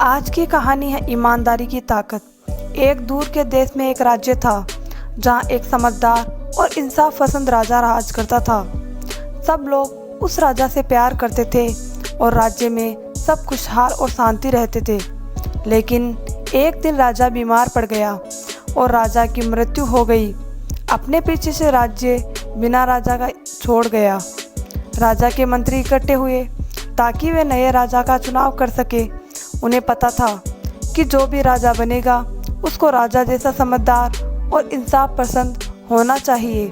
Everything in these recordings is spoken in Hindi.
आज की कहानी है ईमानदारी की ताकत। एक दूर के देश में एक राज्य था जहाँ एक समझदार और इंसाफ पसंद राजा राज करता था। सब लोग उस राजा से प्यार करते थे और राज्य में सब खुशहाल और शांति रहते थे। लेकिन एक दिन राजा बीमार पड़ गया और राजा की मृत्यु हो गई। अपने पीछे से राज्य बिना राजा का छोड़ गया। राजा के मंत्री इकट्ठे हुए ताकि वे नए राजा का चुनाव कर सके। उन्हें पता था कि जो भी राजा बनेगा उसको राजा जैसा समझदार और इंसाफ पसंद होना चाहिए।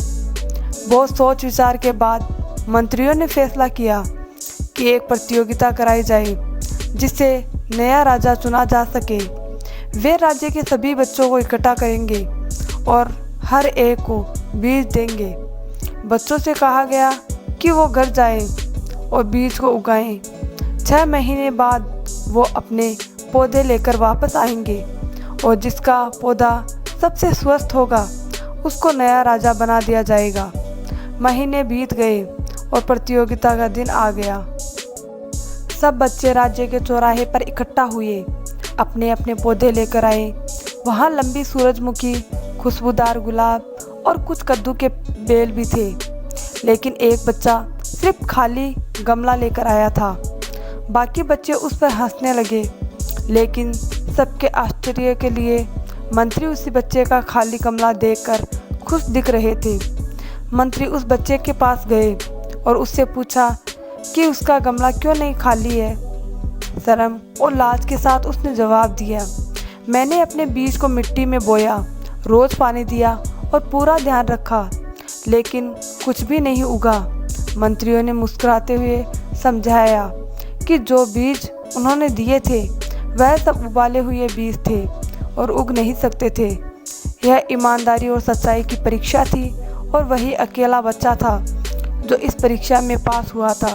बहुत सोच विचार के बाद मंत्रियों ने फैसला किया कि एक प्रतियोगिता कराई जाए जिससे नया राजा चुना जा सके। वे राज्य के सभी बच्चों को इकट्ठा करेंगे और हर एक को बीज देंगे। बच्चों से कहा गया कि वो घर जाएं और बीज को उगाएं। 6 महीने बाद वो अपने पौधे लेकर वापस आएंगे और जिसका पौधा सबसे स्वस्थ होगा उसको नया राजा बना दिया जाएगा। महीने बीत गए और प्रतियोगिता का दिन आ गया। सब बच्चे राज्य के चौराहे पर इकट्ठा हुए, अपने अपने पौधे लेकर आए। वहाँ लंबी सूरजमुखी, खुशबूदार गुलाब और कुछ कद्दू के बेल भी थे। लेकिन एक बच्चा सिर्फ खाली गमला लेकर आया था। बाकी बच्चे उस पर हंसने लगे, लेकिन सबके आश्चर्य के लिए मंत्री उसी बच्चे का खाली गमला देखकर खुश दिख रहे थे। मंत्री उस बच्चे के पास गए और उससे पूछा कि उसका गमला क्यों नहीं खाली है। शर्म और लाज के साथ उसने जवाब दिया, मैंने अपने बीज को मिट्टी में बोया, रोज़ पानी दिया और पूरा ध्यान रखा, लेकिन कुछ भी नहीं उगा। मंत्रियों ने मुस्कुराते हुए समझाया कि जो बीज उन्होंने दिए थे वह सब उबाले हुए बीज थे और उग नहीं सकते थे। यह ईमानदारी और सच्चाई की परीक्षा थी और वही अकेला बच्चा था जो इस परीक्षा में पास हुआ था।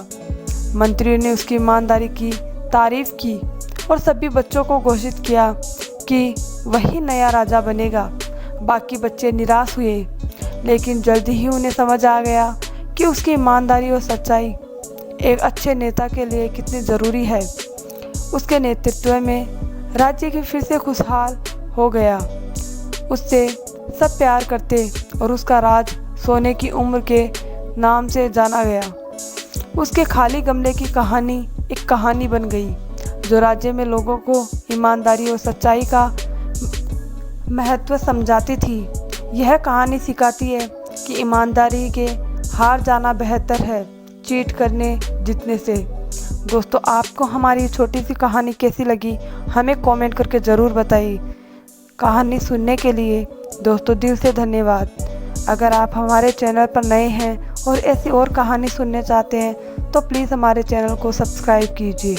मंत्रियों ने उसकी ईमानदारी की तारीफ की और सभी बच्चों को घोषित किया कि वही नया राजा बनेगा। बाकी बच्चे निराश हुए, लेकिन जल्दी ही उन्हें समझ आ गया कि उसकी ईमानदारी और सच्चाई एक अच्छे नेता के लिए कितनी ज़रूरी है। उसके नेतृत्व में राज्य की फिर से खुशहाल हो गया। उससे सब प्यार करते और उसका राज सोने की उम्र के नाम से जाना गया। उसके खाली गमले की कहानी एक कहानी बन गई जो राज्य में लोगों को ईमानदारी और सच्चाई का महत्व समझाती थी। यह कहानी सिखाती है कि ईमानदारी के हार जाना बेहतर है चीट करने जीतने से। दोस्तों, आपको हमारी छोटी सी कहानी कैसी लगी हमें कमेंट करके ज़रूर बताइए। कहानी सुनने के लिए दोस्तों दिल से धन्यवाद। अगर आप हमारे चैनल पर नए हैं और ऐसी और कहानी सुनने चाहते हैं तो प्लीज़ हमारे चैनल को सब्सक्राइब कीजिए।